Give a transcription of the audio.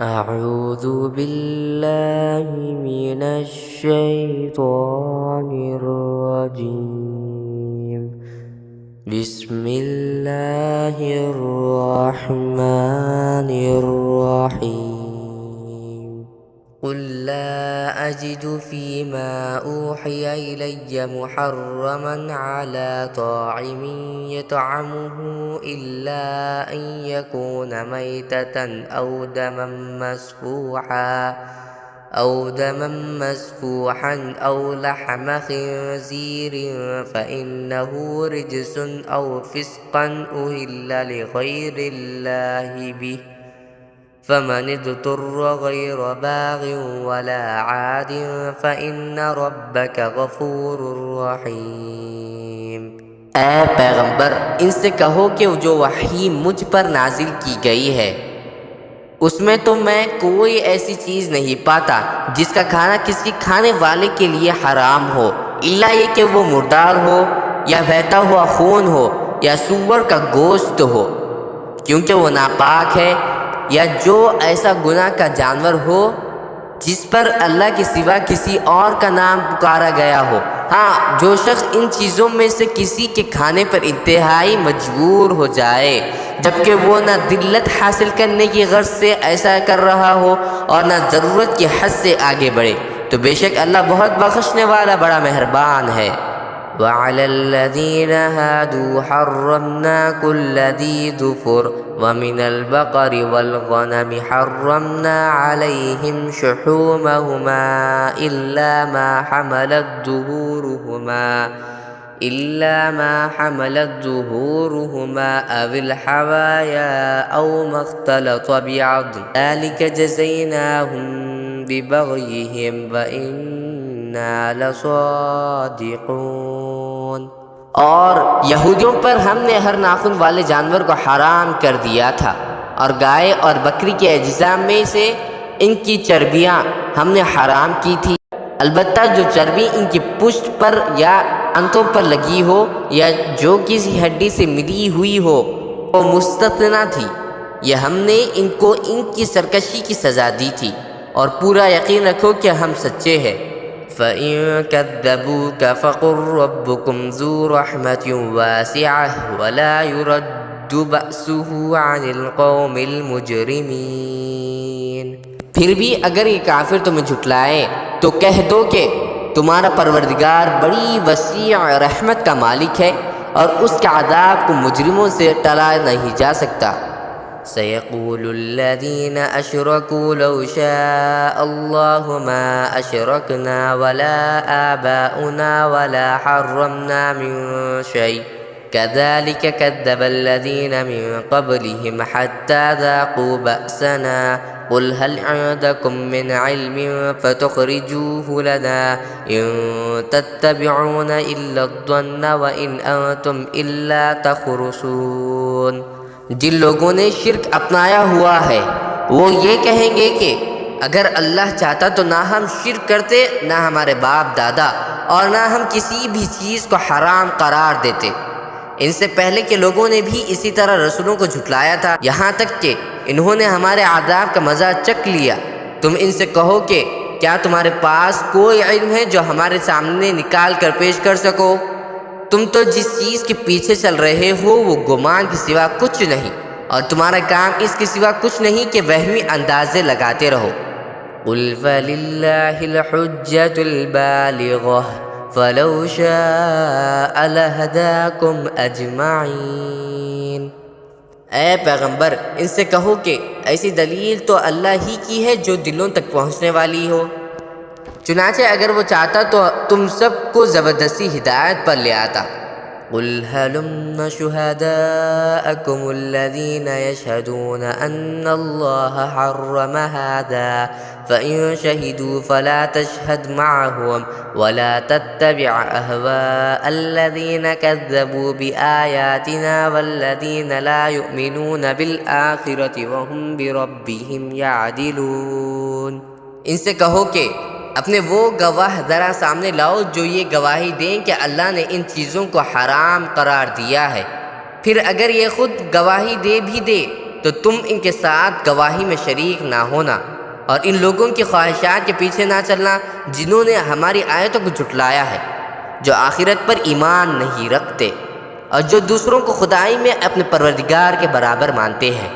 أعوذ بالله من الشيطان الرجيم. بسم الله الرحمن الرحيم. قل لا أجد فيما أوحي إلي محرما على طاعم يطعمه إلا أن يكون ميتة أو دما مسفوحا أو لحم خنزير فإنه رجس أو فسقا أهل لغير الله به فمن اضطر غير باغ ولا عاد فإن ربك غفور رحیم۔ اے پیغمبر، ان سے کہو کہ جو وحی مجھ پر نازل کی گئی ہے اس میں تو میں کوئی ایسی چیز نہیں پاتا جس کا کھانا کسی کھانے والے کے لیے حرام ہو، الا یہ کہ وہ مردار ہو یا بہتا ہوا خون ہو یا سور کا گوشت ہو، کیونکہ وہ ناپاک ہے، یا جو ایسا گناہ کا جانور ہو جس پر اللہ کے سوا کسی اور کا نام پکارا گیا ہو۔ ہاں، جو شخص ان چیزوں میں سے کسی کے کھانے پر انتہائی مجبور ہو جائے جبکہ وہ نہ ذلت حاصل کرنے کی غرض سے ایسا کر رہا ہو اور نہ ضرورت کی حد سے آگے بڑھے، تو بے شک اللہ بہت بخشنے والا بڑا مہربان ہے۔ وَعَلَى الَّذِينَ هَادُوا حَرَّمْنَا كُلَّ ذِي ظُفُرٍ وَمِنَ الْبَقَرِ وَالْغَنَمِ حَرَّمْنَا عَلَيْهِمْ شُحُومَهُمَا إِلَّا مَا حَمَلَتْ ظُهُورُهُمَا أَوِ الْحَوَايَا أَوْ مَا اخْتَلَطَ بِعَظْمٍ ذَلِكَ جَزَيْنَاهُمْ بِبَغْيِهِمْ وَإِنَّا لَصَادِقُونَ۔ اور یہودیوں پر ہم نے ہر ناخن والے جانور کو حرام کر دیا تھا، اور گائے اور بکری کے اجزاء میں سے ان کی چربیاں ہم نے حرام کی تھی، البتہ جو چربی ان کی پشت پر یا انتوں پر لگی ہو یا جو کسی ہڈی سے ملی ہوئی ہو وہ مستثنی تھی، یہ ہم نے ان کو ان کی سرکشی کی سزا دی تھی، اور پورا یقین رکھو کہ ہم سچے ہیں۔ فَإِن كَذَّبُوكَ فَقُل رَّبُّكُمْ ذُو رَحْمَةٍ وَاسِعَةٍ وَلَا يُرَدُّ بَأْسُهُ عَنِ الْقَوْمِ الْمُجْرِمِينَ۔ پھر بھی اگر یہ کافر تمہیں جھٹلائیں تو کہہ دو کہ تمہارا پروردگار بڑی وسیع رحمت کا مالک ہے، اور اس کے عذاب کو مجرموں سے ٹالا نہیں جا سکتا۔ سَيَقُولُ الَّذِينَ أَشْرَكُوا لَوْ شَاءَ اللَّهُ مَا أَشْرَكْنَا وَلَا آبَاؤُنَا وَلَا حَرَّمْنَا مِن شَيْءٍ كَذَلِكَ كَذَّبَ الَّذِينَ مِن قَبْلِهِمْ حَتَّى ذَاقُوا بَأْسَنَا قُلْ هَلْ عِندَكُم مِّنْ عِلْمٍ فَتُخْرِجُوهُ لَنَا إِن تَتَّبِعُونَ إِلَّا الظَّنَّ وَإِنْ أَنتُمْ إِلَّا تَخْرُصُونَ۔ جن لوگوں نے شرک اپنایا ہوا ہے وہ یہ کہیں گے کہ اگر اللہ چاہتا تو نہ ہم شرک کرتے، نہ ہمارے باپ دادا، اور نہ ہم کسی بھی چیز کو حرام قرار دیتے۔ ان سے پہلے کے لوگوں نے بھی اسی طرح رسولوں کو جھٹلایا تھا، یہاں تک کہ انہوں نے ہمارے عذاب کا مزہ چکھ لیا۔ تم ان سے کہو کہ کیا تمہارے پاس کوئی علم ہے جو ہمارے سامنے نکال کر پیش کر سکو؟ تم تو جس چیز کے پیچھے چل رہے ہو وہ گمان کے سوا کچھ نہیں، اور تمہارا کام اس کے سوا کچھ نہیں کہ وہمی اندازے لگاتے رہو۔ قُلْ فَلِلَّهِ الْحُجَّةُ الْبَالِغَةُ فَلَوْ شَاءَ لَهَدَاكُمْ أَجْمَعِينَ۔ اے پیغمبر، ان سے کہو کہ ایسی دلیل تو اللہ ہی کی ہے جو دلوں تک پہنچنے والی ہو، چنانچہ اگر وہ چاہتا تو تم سب کو زبردستی ہدایت پر لے آتا۔ قُلْ هَلُمَّ شُهَدَاءَكُمُ الَّذِينَ يَشْهَدُونَ أَنَّ اللَّهَ حَرَّمَ هَٰذَا فَإِن شَهِدُوا فَلَا تَشْهَدْ مَعَهُمْ وَلَا تَتَّبِعْ أَهْوَاءَ الَّذِينَ كَذَّبُوا بِآيَاتِنَا وَالَّذِينَ لَا يُؤْمِنُونَ بِالْآخِرَةِ وَهُمْ بِرَبِّهِمْ يَعْدِلُونَ۔ ان سے کہو کہ اپنے وہ گواہ ذرا سامنے لاؤ جو یہ گواہی دیں کہ اللہ نے ان چیزوں کو حرام قرار دیا ہے، پھر اگر یہ خود گواہی دے بھی دے تو تم ان کے ساتھ گواہی میں شریک نہ ہونا، اور ان لوگوں کی خواہشات کے پیچھے نہ چلنا جنہوں نے ہماری آیتوں کو جھٹلایا ہے، جو آخرت پر ایمان نہیں رکھتے اور جو دوسروں کو خدائی میں اپنے پروردگار کے برابر مانتے ہیں۔